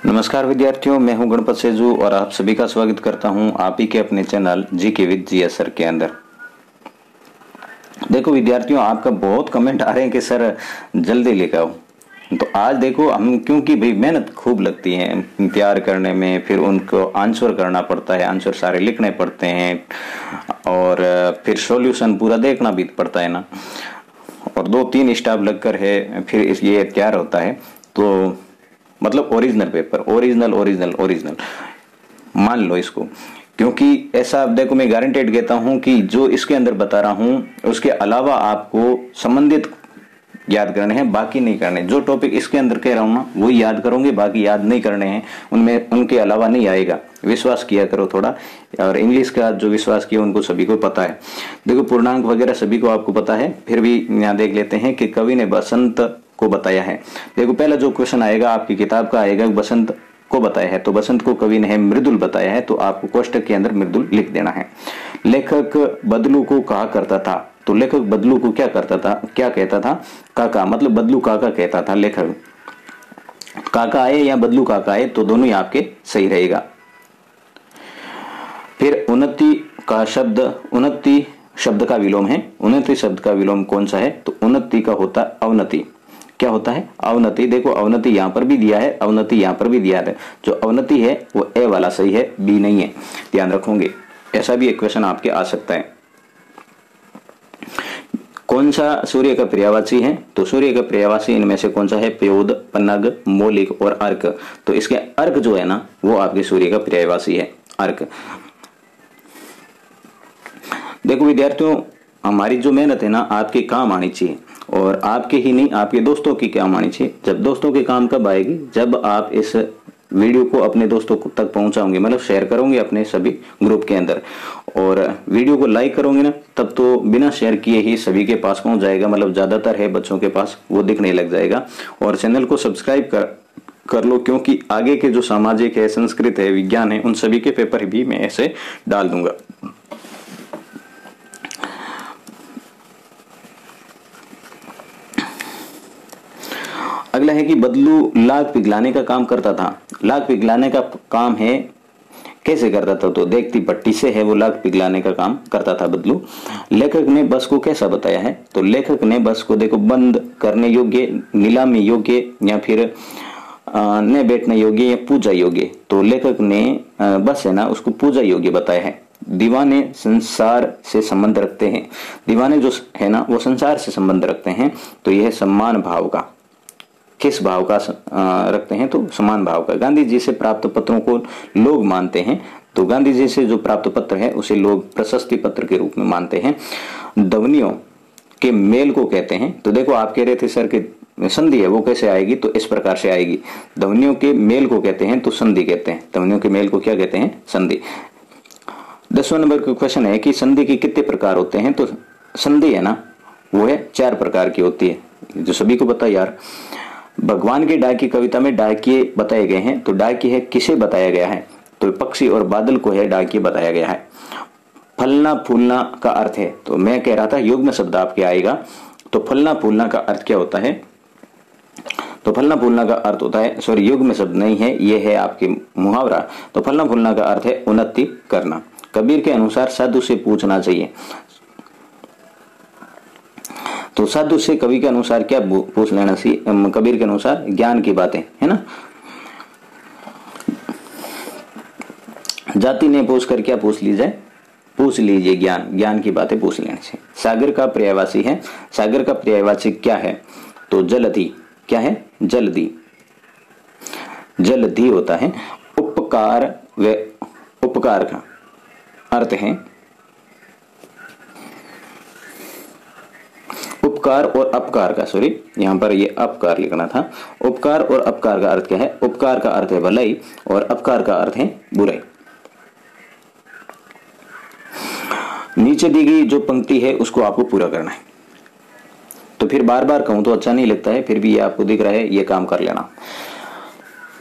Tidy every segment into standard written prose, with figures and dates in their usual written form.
नमस्कार विद्यार्थियों, मैं हूं गणपत सेजू और आप सभी का स्वागत करता हूं आप ही के अपने channel GK with GS sir के अंदर। देखो विद्यार्थियों, आपका बहुत कमेंट आ रहे हैं कि सर जल्दी लेकर आओ। तो आज देखो हम, क्योंकि भाई मेहनत खूब लगती है तैयार करने में, फिर उनको आंसर करना पड़ता है, आंसर सारे लिखने पड़ते हैं और फिर सॉल्यूशन पूरा देखना भी पड़ता है ना, और 2-3 स्टाफ लगकर है फिर ये तैयार होता है। तो मतलब original paper, original original original मान लो इसको, क्योंकि ऐसा देखो मैं गारंटेड कहता हूं कि जो इसके अंदर बता रहा हूं उसके अलावा आपको संबंधित याद करने हैं, बाकी नहीं करने। जो टॉपिक इसके अंदर कह रहा हूं ना वो याद करोगे, बाकी याद नहीं करने हैं, उनमें उनके अलावा नहीं आएगा। विश्वास किया करो थोड़ा। और इंग्लिश का जो विश्वास किया उनको सभी को पता है। देखो पूर्णांक वगैरह सभी को आपको पता है, फिर भी यहाँ देख लेते हैं कि कवि ने बसंत को बताया है। देखो पहला जो क्वेश्चन आएगा आपकी किताब का आएगा, बसंत को बताया है, तो बसंत को कवि ने मृदुल बताया है, तो आपको कोष्टक के अंदर मृदुल लिख देना है। लेखक बदलू को कहा करता था, तो लेखक बदलू को क्या करता था, क्या कहता था? काका, मतलब बदलू काका कहता था। लेखक काका आए या बदलू काका आए तो दोनों ही आपके सही रहेगा। फिर उन्नति का शब्द, उन्नति शब्द का विलोम है। उन्नति शब्द का विलोम कौन सा है? तो उन्नति का होता है अवनति। क्या होता है? अवनति। देखो अवनति यहां पर भी दिया है, अवनति यहां पर भी दिया है। जो अवनति है वो ए वाला सही है, बी नहीं है, ध्यान रखोगे। ऐसा भी एक क्वेश्चन आपके आ सकता है। कौन सा सूर्य का पर्यायवाची है? तो सूर्य का पर्यायवाची इनमें से कौन सा है? प्योद, पन्नग, मौलिक और अर्क। तो इसके अर्क जो है ना वो आपके सूर्य का पर्यायवाची है, अर्क। देखो विद्यार्थियों, हमारी जो मेहनत है ना आपके काम आनी चाहिए, और आपके ही नहीं आपके दोस्तों की काम आनी चाहिए। जब दोस्तों के काम कब आएगी? जब आप इस वीडियो को अपने दोस्तों तक पहुंचाओगे, मतलब शेयर करोगे अपने सभी ग्रुप के अंदर, और वीडियो को लाइक करोगे ना, तब तो बिना शेयर किए ही सभी के पास पहुंच जाएगा। मतलब ज्यादातर है बच्चों के पास वो दिखने लग जाएगा। और चैनल को सब्सक्राइब कर लो, क्योंकि आगे के जो सामाजिक है, संस्कृत है, विज्ञान है, उन सभी के पेपर भी मैं ऐसे डाल दूंगा। अगला है कि बदलू लाख पिघलाने का काम करता था। लाख पिघलाने का काम है, कैसे करता था? तो देखती पट्टी से है वो लाख पिघलाने का काम करता था बदलू। लेखक ने बस को कैसा बताया है? तो लेखक ने बस को देखो बंद करने योग्य, नीलामी योग्य, या फिर न बैठने योग्य, या पूजा योग्य। तो लेखक ने बस है ना उसको पूजा योग्य बताया है। दीवाने संसार से संबंध रखते हैं। दीवाने जो है ना वो संसार से संबंध रखते हैं, तो यह सम्मान भाव का, किस भाव का रखते हैं? तो समान भाव का। गांधी जी से प्राप्त पत्रों को लोग मानते हैं, तो गांधी जी से जो प्राप्त पत्र है उसे लोग प्रशस्ति पत्र के रूप में मानते हैं। ध्वनियों के मेल को कहते हैं। तो देखो आप कह रहे थे सर कि संधि है वो कैसे आएगी? तो इस प्रकार से आएगी। ध्वनियों के मेल को कहते हैं तो संधि कहते हैं। ध्वनियों के मेल को क्या कहते हैं? संधि। 10वां नंबर का क्वेश्चन है कि संधि के कितने प्रकार होते हैं? तो संधि है ना वो है 4 प्रकार की होती है, जो सभी को पता है यार। भगवान के डाकिये कविता में डाकिये बताए गए हैं, तो डाकिये है किसे बताया गया है? तो पक्षी और बादल को है डाकिये बताया गया है। फलना फूलना का अर्थ है, तो मैं कह रहा था युग्म शब्द आपके आएगा। तो फलना फूलना का अर्थ क्या होता है? तो फलना फूलना का अर्थ होता है, सॉरी युग्म शब्द नहीं है, ये है आपके मुहावरा। तो फलना फूलना का अर्थ है उन्नति करना। कबीर के अनुसार साधु से पूछना चाहिए। तो साधु से कवि के अनुसार क्या पूछ लेना चाहिए? कबीर के अनुसार ज्ञान की बातें, है ना। जाति ने पूछकर क्या पूछ ली जाए? पूछ लीजिए ज्ञान, ज्ञान की बातें पूछ लेने से। सागर का पर्यायवाची है। सागर का पर्यायवाची क्या है? तो जलधि। क्या है? जलधि। जलधि होता है उपकार व उपकार का अर्थ है उपकार और अपकार का, सॉरी यहां पर ये अपकार लिखना था। उपकार और अपकार का अर्थ क्या है? उपकार का अर्थ है भलाई और अपकार का अर्थ है बुराई। नीचे दी गई जो पंक्ति है उसको आपको पूरा करना है। तो फिर बार बार कहूं तो अच्छा नहीं लगता है, फिर भी ये आपको दिख रहा है, ये काम कर लेना।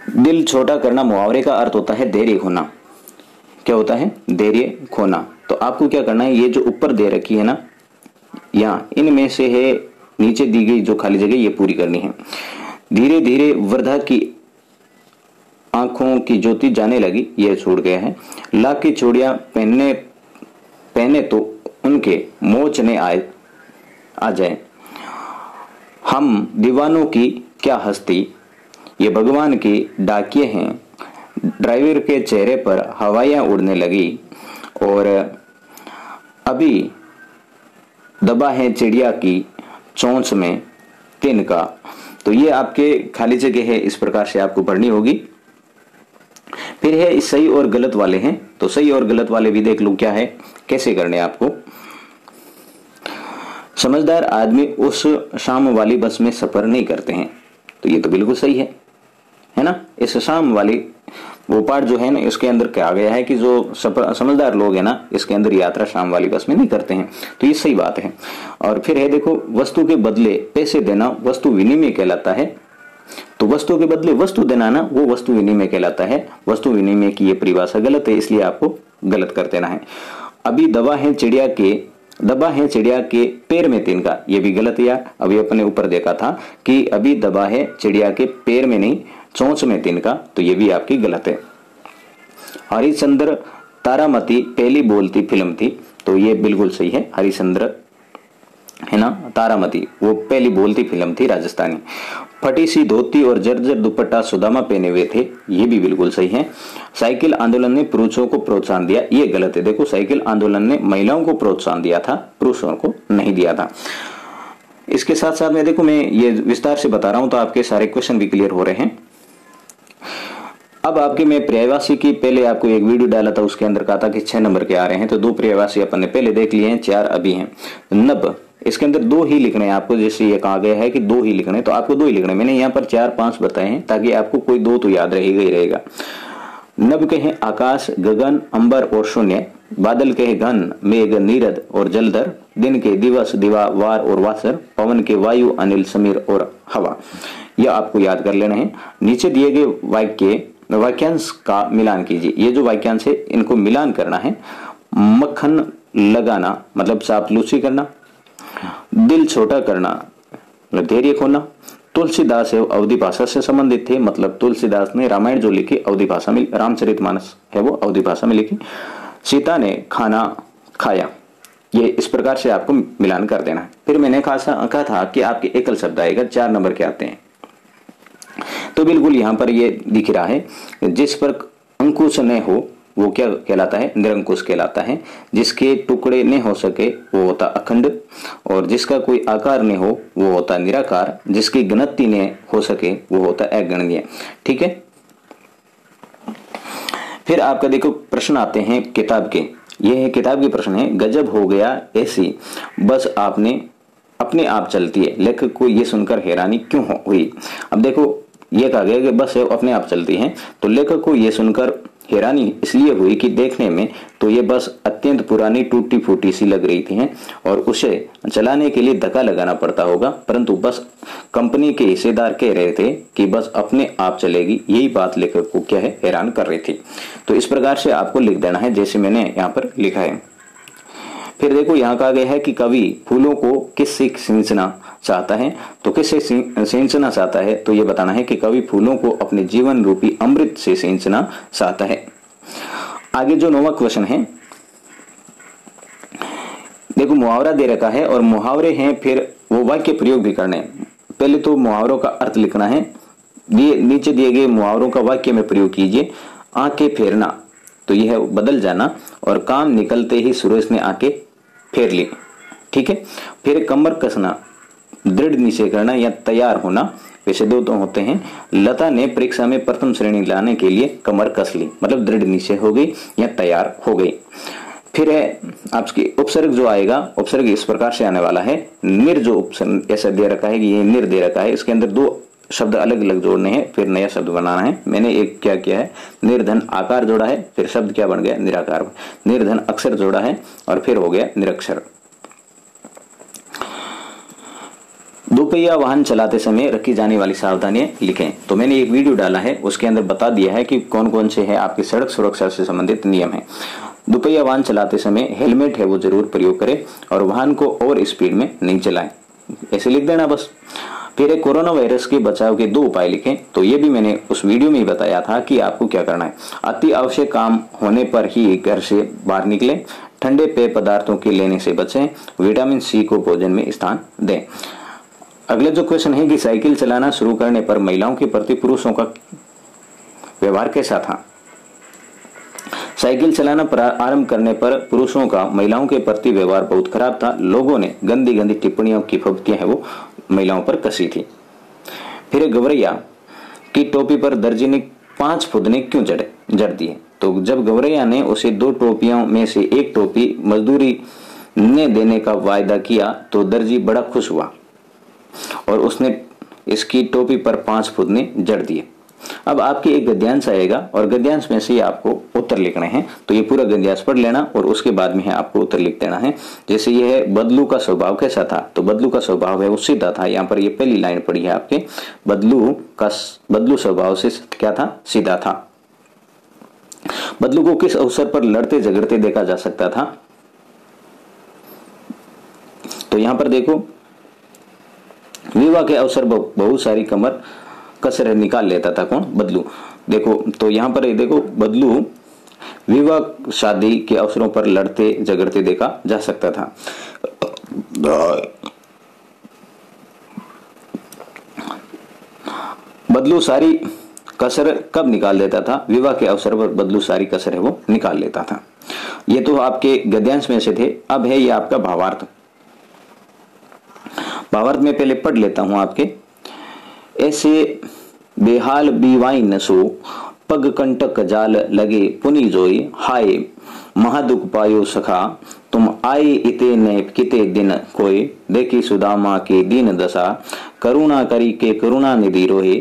दिल छोटा करना मुहावरे का अर्थ होता है धैर्य खोना। क्या होता है? धैर्य खोना। तो आपको क्या करना है, ये जो ऊपर दे रखी है ना, यहाँ इनमें से है नीचे दी गई जो खाली जगह ये पूरी करनी है। धीरे धीरे वर्धा की आंखों की ज्योति जाने लगी, ये छूट गया है। लाख की चूड़ियां पहने तो उनके मोचने आ जाए। हम दीवानों की क्या हस्ती, ये भगवान की डाकिये हैं। ड्राइवर के चेहरे पर हवाइयां उड़ने लगी और अभी दबा है चिड़िया की चोंच में तिनका। तो ये आपके खाली जगह है, इस प्रकार से आपको पढ़नी होगी। फिर है इस सही और गलत वाले हैं, तो सही और गलत वाले भी देख लो क्या है, कैसे करने आपको। समझदार आदमी उस शाम वाली बस में सफर नहीं करते हैं, तो ये तो बिल्कुल सही है ना। इस शाम वाली वो पार्ट जो है ना, इसके अंदर क्या गया है कि जो समझदार लोग है ना, इसके अंदर यात्रा शाम वाली बस में नहीं करते हैं, तो ये सही बात है। और फिर है देखो, वस्तु के बदले पैसे देना वस्तु विनिमय कहलाता है। तो वस्तु के बदले वस्तु देना ना, वो वस्तु विनिमय कहलाता है। वस्तु विनिमय की ये परिभाषा गलत है, इसलिए आपको गलत कर देना है। अभी दबा है चिड़िया के पैर में तिनका, ये भी गलत है। अभी अपने ऊपर देखा था कि अभी दबा है चिड़िया के पैर में नहीं, चोंच में तिनका, तो ये भी आपकी गलत है। हरिश्चंद्र तारामती पहली बोलती फिल्म थी, तो ये बिल्कुल सही है। हरिश्चंद्र है ना, तारामती वो पहली बोलती फिल्म थी राजस्थानी। फटी सी धोती और जर्जर दुपट्टा सुदामा पहने हुए थे, ये भी बिल्कुल सही है। साइकिल आंदोलन ने पुरुषों को प्रोत्साहन दिया, ये गलत है। देखो, साइकिल आंदोलन ने महिलाओं को प्रोत्साहन दिया था, पुरुषों को नहीं दिया था। इसके साथ साथ में देखो, मैं ये विस्तार से बता रहा हूं तो आपके सारे क्वेश्चन भी क्लियर हो रहे हैं। अब आपके मैं पर्यायवाची की पहले आपको एक वीडियो डाला था, उसके अंदर कहा था कि 6 नंबर के आ रहे हैं, तो 2 पर्यायवाची अपन ने पहले देख लिए हैं, 4 अभी हैं। नब, इसके अंदर 2 ही लिखने हैं आपको, जैसे ये कहा गया है कि 2 ही लिखने, तो आपको 2 ही लिखने। मैंने यहाँ पर 4-5 बताए हैं ताकि आपको कोई 2 तो याद रहेगा ही रहेगा। नब कहे आकाश, गगन, अंबर और शून्य। बादल कहे घन, मेघ, नीरद और जलधर। दिन के दिवस, दिवा, वार और वासर। पवन के वायु, अनिल, समीर और हवा। यह आपको याद कर लेना है। नीचे दिए गए वाक्यांश का मिलान कीजिए। ये जो वाक्यांश है इनको मिलान करना है। मक्खन लगाना मतलब चापलूसी करना। दिल छोटा करना मतलब धैर्य खोना। तुलसीदास एवं अवधि भाषा से संबंधित थे, मतलब तुलसीदास ने रामायण जो लिखी अवधि भाषा में, रामचरितमानस है वो अवधि भाषा में लिखी। सीता ने खाना खाया। ये इस प्रकार से आपको मिलान कर देना है। फिर मैंने कहा था कि आपके एकल शब्द आएगा, 4 नंबर के आते हैं, तो बिल्कुल यहां पर ये दिख रहा है। जिस पर अंकुश न हो वो क्या कहलाता है, निरंकुश कहलाता है। जिसके टुकड़े न हो सके वो होता अखंड, और जिसका कोई आकार न हो वो होता निराकार। जिसकी गिनती न हो सके वो होता अगणनीय। ठीक है। फिर आपका देखो प्रश्न आते हैं किताब के। ये है किताब के प्रश्न है। गजब हो गया ऐसी बस आपने अपने आप चलती है, लेखक को ये सुनकर हैरानी क्यों हुई। अब देखो ये कहा गया कि बस अपने आप चलती है, तो लेखक को ये सुनकर हैरानी इसलिए हुई कि देखने में तो ये बस अत्यंत पुरानी टूटी फूटी सी लग रही थी और उसे चलाने के लिए धक्का लगाना पड़ता होगा, परंतु बस कंपनी के हिस्सेदार कह रहे थे कि बस अपने आप चलेगी। यही बात लेखक को क्या है, हैरान कर रही थी। तो इस प्रकार से आपको लिख देना है जैसे मैंने यहाँ पर लिखा है। फिर देखो यहाँ कहा गया है कि कवि फूलों को किससे सींचना चाहता है, तो किससे सींचना चाहता है, तो ये बताना है कि कवि फूलों को अपने जीवन रूपी अमृत से सींचना चाहता है। आगे जो 9वां क्वेश्चन है, देखो मुहावरा दे रखा है और मुहावरे हैं, फिर वो वाक्य प्रयोग भी करने। पहले तो मुहावरों का अर्थ लिखना है। नीचे दिए गए मुहावरों का वाक्य में प्रयोग कीजिए। आंखें फेरना, तो यह है बदल जाना, और काम निकलते ही सुरेश ने आंखें फेर ली। ठीक है। फिर कमर कसना, दृढ़ निश्चय करना या तैयार होना, वैसे 2 तो होते हैं। लता ने परीक्षा में प्रथम श्रेणी लाने के लिए कमर कस ली, मतलब दृढ़ निश्चय हो गई या तैयार हो गई। फिर है आपकी उपसर्ग जो आएगा, उपसर्ग इस प्रकार से आने वाला है। निर जो उपसर्ग ऐसा दे रखा है कि ये निर दे रखा है, इसके अंदर 2 शब्द अलग अलग जोड़ने हैं, फिर नया शब्द बनाना है। मैंने एक क्या किया है, निर्धन आकार जोड़ा है, फिर शब्द क्या बन गया, निराकार। निर्धन अक्षर जोड़ा है और फिर हो गया निरक्षर। दोपहिया वाहन चलाते समय रखी जाने वाली सावधानियां लिखें। तो मैंने एक वीडियो डाला है, उसके अंदर बता दिया है कि कौन कौन से है आपके सड़क सुरक्षा से संबंधित नियम है। दोपहिया वाहन चलाते समय हेलमेट है वो जरूर प्रयोग करें और वाहन को ओवर स्पीड में नहीं चलाएं, ऐसे लिख देना बस। फिर एक कोरोना वायरस के बचाव के 2 उपाय लिखें। तो ये भी मैंने उस वीडियो में ही बताया था कि आपको क्या करना है। अति आवश्यक काम होने पर ही घर से बाहर निकले, ठंडे पेय पदार्थों के लेने से बचें, विटामिन सी को भोजन में स्थान दें। अगला जो क्वेश्चन है कि साइकिल चलाना शुरू करने पर महिलाओं के प्रति पुरुषों का व्यवहार कैसा था। साइकिल चलाना आरंभ करने पर पुरुषों का महिलाओं के प्रति व्यवहार बहुत खराब था। लोगों ने गंदी गंदी टिप्पणियों की फब्तियां है वो महिलाओं पर कसी थी। फिर गवरैया की टोपी पर दर्जी ने 5 फुदने क्यों जड़ दिए। तो जब गवरैया ने उसे 2 टोपियों में से एक टोपी मजदूरी ने देने का वायदा किया तो दर्जी बड़ा खुश हुआ और उसने इसकी टोपी पर 5 फुदने जड़ दिए। अब आपके एक गद्यांश आएगा और गद्यांश में से आपको उत्तर लिखने हैं। तो ये पूरा गद्यांश पढ़ लेना और उसके बाद में है आपको उत्तर लिख देना है। जैसे ये है बदलू का स्वभाव कैसा था। तो बदलू का स्वभाव है वो सीधा था। यहाँ पर ये पहली लाइन पड़ी है आपके, बदलू स्वभाव से क्या था, सीधा था। बदलू को किस अवसर पर लड़ते झगड़ते देखा जा सकता था। तो यहां पर देखो, विवाह के अवसर बहुत सारी कमर कसर निकाल लेता था। कौन, बदलू। देखो तो यहां पर देखो, बदलू विवाह शादी के अवसरों पर लड़ते झगड़ते देखा जा सकता था। बदलू सारी कसर कब निकाल देता था। विवाह के अवसर पर बदलू सारी कसर है वो निकाल लेता था। ये तो आपके गद्यांश में से थे। अब है ये आपका भावार्थ। भावार्थ में पहले पढ़ लेता हूं आपके। ऐसे बेहाल बीवाई नसो, पग कंटक जाल लगे पुनि जोई, हाय महादुख पायो सखा, तुम आए इते ने किते दिन कोई, देखी सुदामा के दीन दशा, करुणा करी के करुणा निधि रोहे,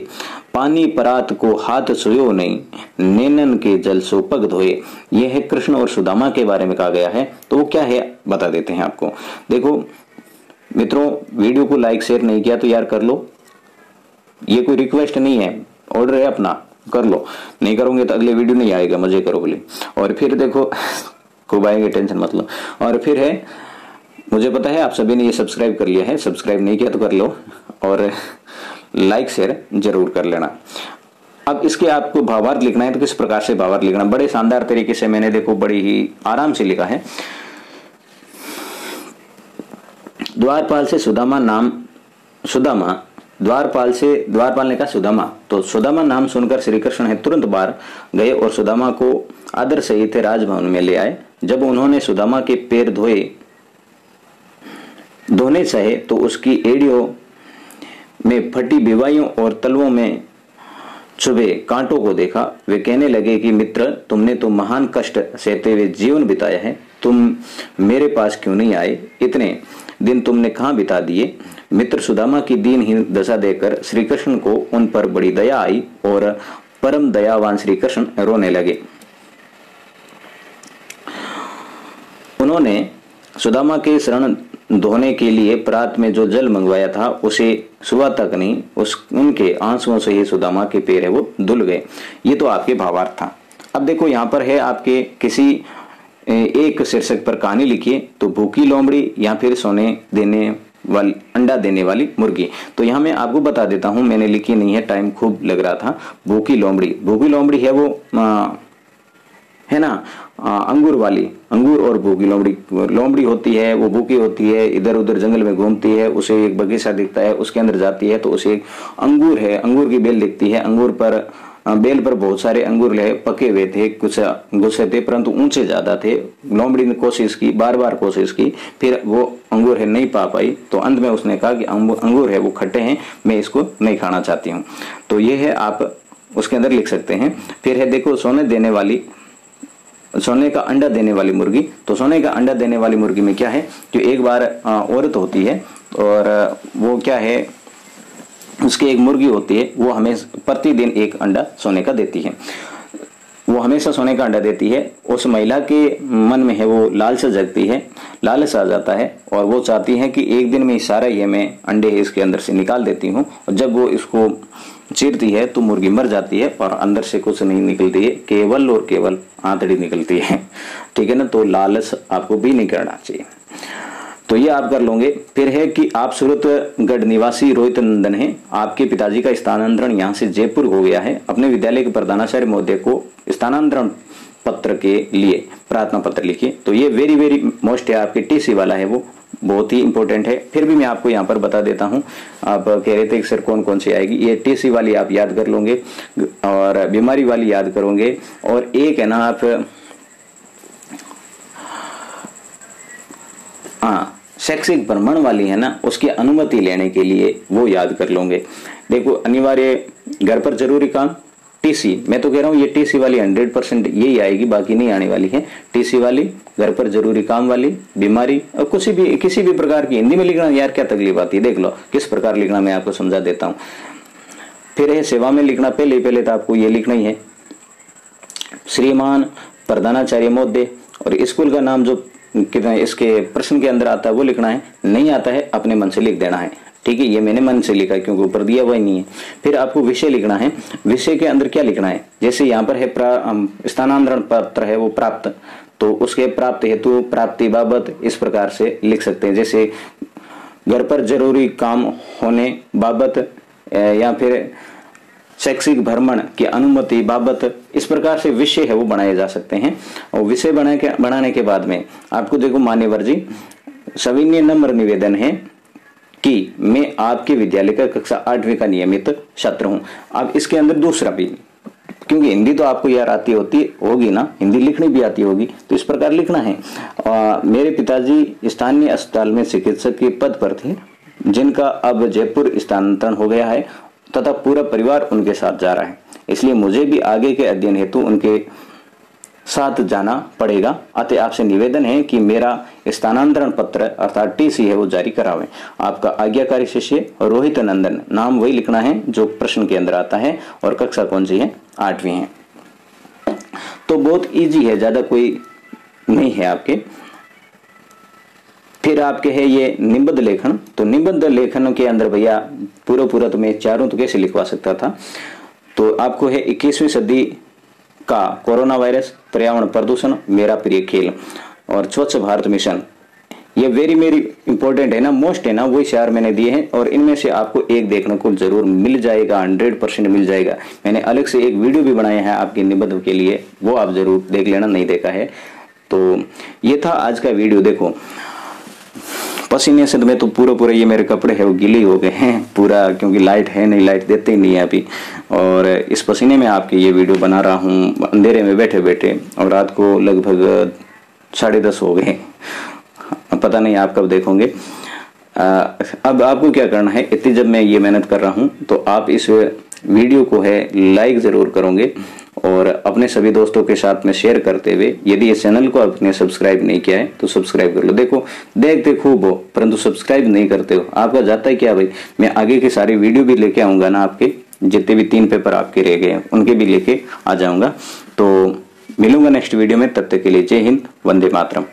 पानी परात को हाथ सोयो नहीं, नैनन के जल सो पग धोए। यह है कृष्ण और सुदामा के बारे में कहा गया है। तो वो क्या है बता देते हैं आपको। देखो मित्रों, वीडियो को लाइक शेयर नहीं किया तो यार कर लो। ये कोई रिक्वेस्ट नहीं है, ऑर्डर है अपना, कर लो। नहीं करोगे तो अगले वीडियो नहीं आएगा, मजे करो बोले। और फिर देखो खूब आएंगे, टेंशन मत लो। और फिर है, मुझे पता है आप सभी ने ये सब्सक्राइब कर लिया है, सब्सक्राइब नहीं किया तो कर लो और लाइक शेयर जरूर कर लेना। अब इसके आपको भावार्थ लिखना है। तो किस प्रकार से भावार्थ लिखना, बड़े शानदार तरीके से मैंने देखो बड़ी ही आराम से लिखा है। द्वारपाल से सुदामा नाम, द्वारपाल ने कहा सुदामा। तो सुदामा नाम सुनकर श्री कृष्ण है तुरंत बाहर गए और सुदामा को आदर सहित राजभवन में ले आए। जब उन्होंने सुदामा के पैर धोने चाहे तो उसकी एड़ियों में फटी बेवाइयों और तलवों में चुभे कांटों को देखा। वे कहने लगे कि मित्र, तुमने तो महान कष्ट सहते हुए जीवन बिताया है, तुम मेरे पास क्यों नहीं आए? इतने दिन तुमने कहाँ बिता दिए? मित्र सुदामा की दीनहीन दशा देखकर श्री कृष्ण को उन पर बड़ी दया आई और परम दयावान श्री कृष्ण रोने लगे। उन्होंने सुदामा के शरण धोने के लिए प्रात में जो जल मंगवाया था उसे सुबह तक नहीं, उनके आंसुओं से ही सुदामा के पैर है वो धुल गए। ये तो आपके भावार्थ था। अब देखो यहाँ पर है आपके किसी एक शीर्षक पर कहानी लिखिए। तो भूखी लोमड़ी या फिर अंडा देने वाली मुर्गी। तो यहाँ मैं आपको बता देता हूँ, मैंने लिखी नहीं है, टाइम खूब लग रहा था। भूखी लोमड़ी है वो है ना, अंगूर वाली, अंगूर और भूखी लोमड़ी होती है। वो भूखी होती है, इधर उधर जंगल में घूमती है, उसे एक बगीचा दिखता है, उसके अंदर जाती है तो उसे एक अंगूर है, अंगूर की बेल दिखती है। बेल पर बहुत सारे अंगूर पके हुए थे, कुछ गुस्से थे परंतु ऊंचे ज्यादा थे। लोमड़ी ने कोशिश की, बार बार कोशिश की, फिर वो अंगूर है नहीं पा पाई। तो अंत में उसने कहा कि अंगूर है वो खट्टे हैं, मैं इसको नहीं खाना चाहती हूँ। तो ये है, आप उसके अंदर लिख सकते हैं। फिर है देखो, सोने का अंडा देने वाली मुर्गी। तो सोने का अंडा देने वाली मुर्गी में क्या है, जो एक बार औरत होती है और वो क्या है, उसकी एक मुर्गी होती है, वो हमें प्रतिदिन एक अंडा सोने का देती है। वो हमेशा सोने का अंडा देती है। उस महिला के मन में है वो लालसा जगती है, लालच आ जाता है और वो चाहती है कि एक दिन में सारा ये मैं अंडे इसके अंदर से निकाल देती हूँ। और जब वो इसको चीरती है तो मुर्गी मर जाती है और अंदर से कुछ नहीं निकलती है, केवल और केवल आंतड़ी निकलती है। ठीक है ना। तो लालच आपको भी नहीं करना चाहिए। तो ये आप कर लोगे। फिर है कि आप सूरतगढ़ निवासी रोहित नंदन है, आपके पिताजी का स्थानांतरण यहाँ से जयपुर हो गया है। अपने विद्यालय के प्रधानाचार्य महोदय को स्थानांतरण पत्र के लिए प्रार्थना पत्र लिखिए। तो ये वेरी वेरी मोस्ट है, आपके टीसी वाला है, वो बहुत ही इंपॉर्टेंट है। फिर भी मैं आपको यहाँ पर बता देता हूँ। आप कह रहे थे कि सर कौन कौन सी आएगी, ये टीसी वाली आप याद कर लोगे और बीमारी वाली याद करोगे, और एक है ना आप शैक्षिक भ्रमण वाली है ना, उसकी अनुमति लेने के लिए वो याद कर लोगे। देखो अनिवार्य घर पर जरूरी काम टीसी, मैं तो कह रहा हूँ ये टीसी वाली 100% यही आएगी, बाकी नहीं आने वाली है। टीसी वाली, घर पर जरूरी काम वाली, बीमारी, और किसी भी प्रकार की हिंदी में लिखना यार क्या तकलीफ आती है, देख लो किस प्रकार लिखना मैं आपको समझा देता हूँ। फिर है सेवा में लिखना, पहले तो आपको ये लिखना ही है श्रीमान प्रधानाचार्य महोदय, और स्कूल का नाम जो कितना इसके प्रश्न के अंदर आता है वो लिखना है, नहीं आता है अपने मन से लिख देना है, ठीक है। ये मैंने मन से लिखा क्योंकि ऊपर दिया हुआ ही नहीं है। फिर आपको विषय लिखना है, विषय के अंदर क्या लिखना है, जैसे यहाँ पर है स्थानांतरण पत्र है वो प्राप्त, तो उसके प्राप्त हेतु प्राप्ति बाबत इस प्रकार से लिख सकते हैं। जैसे घर पर जरूरी काम होने बाबत या फिर शैक्षिक भ्रमण की अनुमति बाबत, इस प्रकार से विषय है वो बनाए जा सकते हैं। और विषय बनाने के बाद में आपको देखो मान्यवर जी सविनय नम्र निवेदन है कि मैं आपके विद्यालय का कक्षा 8वीं का नियमित छात्र हूं। अब इसके अंदर दूसरा भी, क्योंकि हिंदी तो आपको यार आती होगी ना, हिंदी लिखनी भी आती होगी, तो इस प्रकार लिखना है। मेरे पिताजी स्थानीय अस्पताल में चिकित्सक के पद पर थे, जिनका अब जयपुर स्थानांतरण हो गया है तथा पूरा परिवार उनके साथ जा रहा है, इसलिए मुझे भी आगे के अध्ययन हेतु उनके साथ जाना पड़ेगा। अतः आपसे निवेदन है कि मेरा स्थानांतरण पत्र अर्थात टीसी है वो जारी करावें। आपका आज्ञाकारी शिष्य रोहित नंदन, नाम वही लिखना है जो प्रश्न के अंदर आता है, और कक्षा कौन सी है, 8वीं है। तो बहुत इजी है, ज्यादा कोई नहीं है आपके। फिर आपके है ये निबंध लेखन, तो निबंध लेखन के अंदर भैया पूरा तो मैं चारों तो कैसे लिखवा सकता था। तो आपको है 21वीं सदी का कोरोना वायरस, पर्यावरण प्रदूषण, मेरा प्रिय खेल और स्वच्छ भारत मिशन, ये वेरी वेरी इंपॉर्टेंट है ना, मोस्ट है ना, वही 4 मैंने दिए हैं। और इनमें से आपको एक देखने को जरूर मिल जाएगा, 100% मिल जाएगा। मैंने अलग से एक वीडियो भी बनाया है आपके निबंध के लिए, वो आप जरूर देख लेना, नहीं देखा है तो। ये था आज का वीडियो। देखो पसीने से मैं तो पूरा ये मेरे कपड़े है वो गीले हो गए हैं पूरा, क्योंकि लाइट है नहीं, लाइट देते ही नहीं है अभी, और इस पसीने में आपके ये वीडियो बना रहा हूँ अंधेरे में बैठे बैठे, और रात को लगभग 10:30 हो गए, पता नहीं आप कब देखोगे। अब आपको क्या करना है, इतनी जब मैं ये मेहनत कर रहा हूँ तो आप इस वीडियो को है लाइक जरूर करोगे, और अपने सभी दोस्तों के साथ में शेयर करते हुए, यदि इस चैनल को आपने सब्सक्राइब नहीं किया है तो सब्सक्राइब कर लो। देखो देखते खूब हो परंतु सब्सक्राइब नहीं करते हो, आपका जाता है क्या भाई। मैं आगे की सारी वीडियो भी लेके आऊंगा ना, आपके जितने भी 3 पेपर आपके रह गए उनके भी लेके आ जाऊंगा। तो मिलूंगा नेक्स्ट वीडियो में, तब तक के लिए जय हिंद, वंदे मातरम।